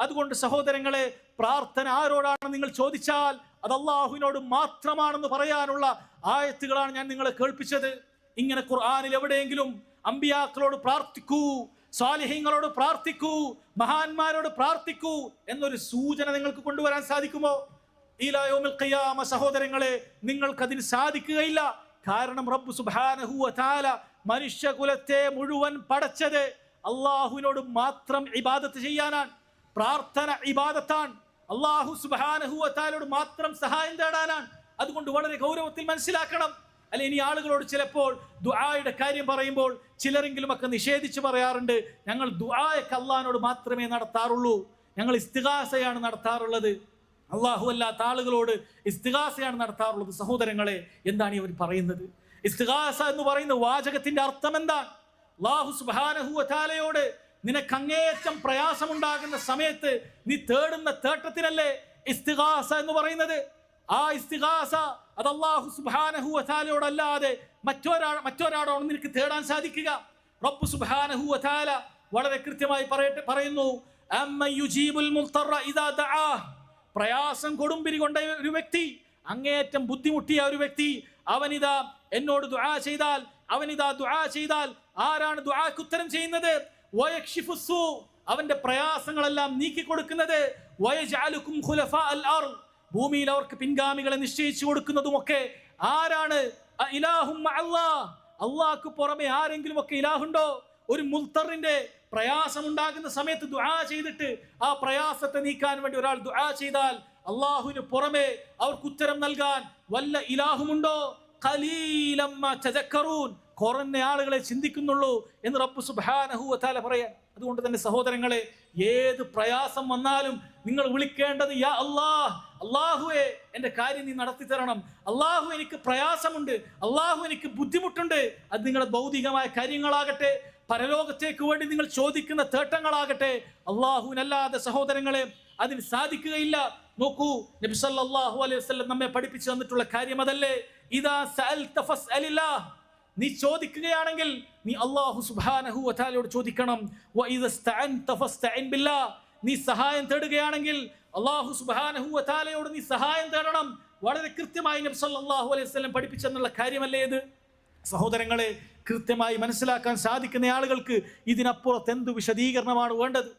അതുകൊണ്ട് സഹോദരങ്ങളെ, പ്രാർത്ഥന ആരോടാണ് നിങ്ങൾ ചോദിച്ചാൽ അത് അള്ളാഹുവിനോട് മാത്രമാണെന്ന് പറയാനുള്ള ആയത്തുകളാണ് ഞാൻ നിങ്ങളെ കേൾപ്പിച്ചത്. ഇങ്ങനെ ഖുർആനിൽ എവിടെയെങ്കിലും അമ്പിയാക്കളോട് പ്രാർത്ഥിക്കൂ, സാലിഹീങ്ങളോട് പ്രാർത്ഥിക്കൂ, മഹാന്മാരോട് പ്രാർത്ഥിക്കൂ എന്നൊരു സൂചന നിങ്ങൾക്ക് കൊണ്ടുവരാൻ സാധിക്കുമോ? ഇലാ യൗമിൽ ഖിയാമ സഹോദരങ്ങളെ, നിങ്ങൾക്കതിന് സാധിക്കുകയില്ല. കാരണം റബ്ബ് സുബ്ഹാനഹു വ തആല മനുഷ്യകുലത്തെ മുഴുവൻ പടച്ചത് അള്ളാഹുവിനോട് മാത്രം ഇബാദത്ത് ചെയ്യാനാണ്. പ്രാർത്ഥന ഇബാദത്താണ്. അള്ളാഹു സുബ്ഹാനഹു വ തആലയോട് മാത്രം സഹായം തേടാനാണ്. അതുകൊണ്ട് വളരെ ഗൗരവത്തിൽ മനസ്സിലാക്കണം. അല്ലെ, ഇനി ആളുകളോട് ചിലപ്പോൾ ദുആയുടെ കാര്യം പറയുമ്പോൾ ചിലരെങ്കിലും ഒക്കെ നിഷേധിച്ച് പറയാറുണ്ട്, ഞങ്ങൾ ദുആയൊക്കെ അള്ളാഹിനോട് മാത്രമേ നടത്താറുള്ളൂ, ഞങ്ങൾ ഇസ്തിഗാസയാണ് നടത്താറുള്ളത്, അള്ളാഹു അല്ലാത്ത ആളുകളോട് ഇസ്തിഗാസയാണ് നടത്താറുള്ളത്. സഹോദരങ്ങളെ, എന്താണ് ഇവർ പറയുന്നത്? ഇസ്തിഗാസ എന്ന് പറയുന്ന വാചകത്തിന്റെ അർത്ഥം എന്താണ്? അല്ലാഹു സുബ്ഹാനഹു വ തആലയോട് നിനക്ക് അങ്ങേയറ്റം പ്രയാസമുണ്ടാകുന്ന സമയത്ത് നീ തേടുന്ന തേട്ടത്തിനല്ലേ ഇസ്തിഗാസ എന്ന് പറയുന്നത്? ആ ഇസ്തിഗാസ അത് അല്ലാഹു സുബ്ഹാനഹു വ തആലയോടല്ലാതെ മറ്റൊരാളോട് നിനക്ക് തേടാൻ സാധിക്കുക? റബ്ബ് സുബ്ഹാനഹു വ തആല വളരെ കൃത്യമായി പറയുന്നു, അമ്മൻ യുജീബുൽ മുൽത്തറ ഇദാ ദആഹ്. പ്രയാസം കൊടുമ്പിരി കൊണ്ട ഒരു വ്യക്തി, അങ്ങേയറ്റം ബുദ്ധിമുട്ടിയ ഒരു വ്യക്തി, അവനിതാ എന്നോട് ദുആ ചെയ്താൽ ആരാണ് ദുആക്ക് ഉത്തരം ചെയ്യുന്നത്? വയക്ഷിഫുസ്സൂ, അവന്റെ പ്രയാസങ്ങളെല്ലാം നീക്കി കൊടുക്കുന്നത്. വയജഅലുകും ഖുലഫാ അൽ അർദ്, ഭൂമിയിൽ അവർക്ക് പിൻഗാമികളെ നിശ്ചയിച്ചു കൊടുക്കുന്നതുമൊക്കെ ആരാണ്? ഇലാഹും മഅല്ലാഹ്, അല്ലാഹുക്ക് പുറമെ ആരെങ്കിലും ഒക്കെ ഇലാഹുണ്ടോ? ഒരു മുൽത്തറിന്റെ പ്രയാസം ഉണ്ടാകുന്ന സമയത്ത് ദുആ ചെയ്തിട്ട് ആ പ്രയാസത്തെ നീക്കാൻ വേണ്ടി ഒരാൾ ദുആ ചെയ്താൽ അല്ലാഹുവിന് പുറമെ അവർക്ക് ഉത്തരം നൽകാൻ വല്ല ഇലാഹുമുണ്ടോ? ഖലീലം മാ തദക്കറൂൻ, കുറഞ്ഞ ആളുകളെ ചിന്തിക്കുന്നുള്ളൂ എന്ന് റബ്ബ് സുബ്ഹാനഹു വ തആല പറയാൻ. അതുകൊണ്ട് തന്നെ സഹോദരങ്ങളെ, ഏത് പ്രയാസം വന്നാലും നിങ്ങൾ വിളിക്കേണ്ടത് യാ അല്ലാഹ്, അല്ലാഹുവേ എൻ്റെ കാര്യം നീ നടത്തി തരണം, അല്ലാഹു എനിക്ക് പ്രയാസമുണ്ട്, അല്ലാഹു എനിക്ക് ബുദ്ധിമുട്ടുണ്ട്. അത് നിങ്ങളുടെ ഭൗതികമായ കാര്യങ്ങളാകട്ടെ, പരലോകത്തേക്ക് വേണ്ടി നിങ്ങൾ ചോദിക്കുന്ന തേട്ടങ്ങളാകട്ടെ, അല്ലാഹുവിനല്ലാതെ സഹോദരങ്ങളെ അതിന് സാധിക്കുകയില്ല. നോക്കൂ, നബി സല്ലല്ലാഹു അലൈഹി വസല്ലം നമ്മെ പഠിപ്പിച്ചു തന്നിട്ടുള്ള കാര്യം അതല്ലേ? ഇദാ സഅൽത ഫസ്അലില്ലാഹ്, നീ ചോദിക്കുകയാണെങ്കിൽ നീ അല്ലാഹു സുബ്ഹാനഹു വ തആലയോട് ചോദിക്കണം. വ ഇദസ്തഅൻത ഫസ്തഇൻ ബില്ലാഹ്, നീ സഹായം തേടുകയാണെങ്കിൽ അല്ലാഹു സുബ്ഹാനഹു വ തആലയോട് നീ സഹായം തേടണം. വളരെ കൃത്യമായി നബി സല്ലല്ലാഹു അലൈഹി വസല്ലം പഠിപ്പിച്ചെന്നുള്ള കാര്യമല്ലേ ഇത്? സഹോദരങ്ങളെ, കൃത്യമായി മനസ്സിലാക്കാൻ സാധിക്കുന്ന ആളുകൾക്ക് ഇതിനപ്പുറത്ത് എന്ത് വിശദീകരണമാണ് വേണ്ടത്?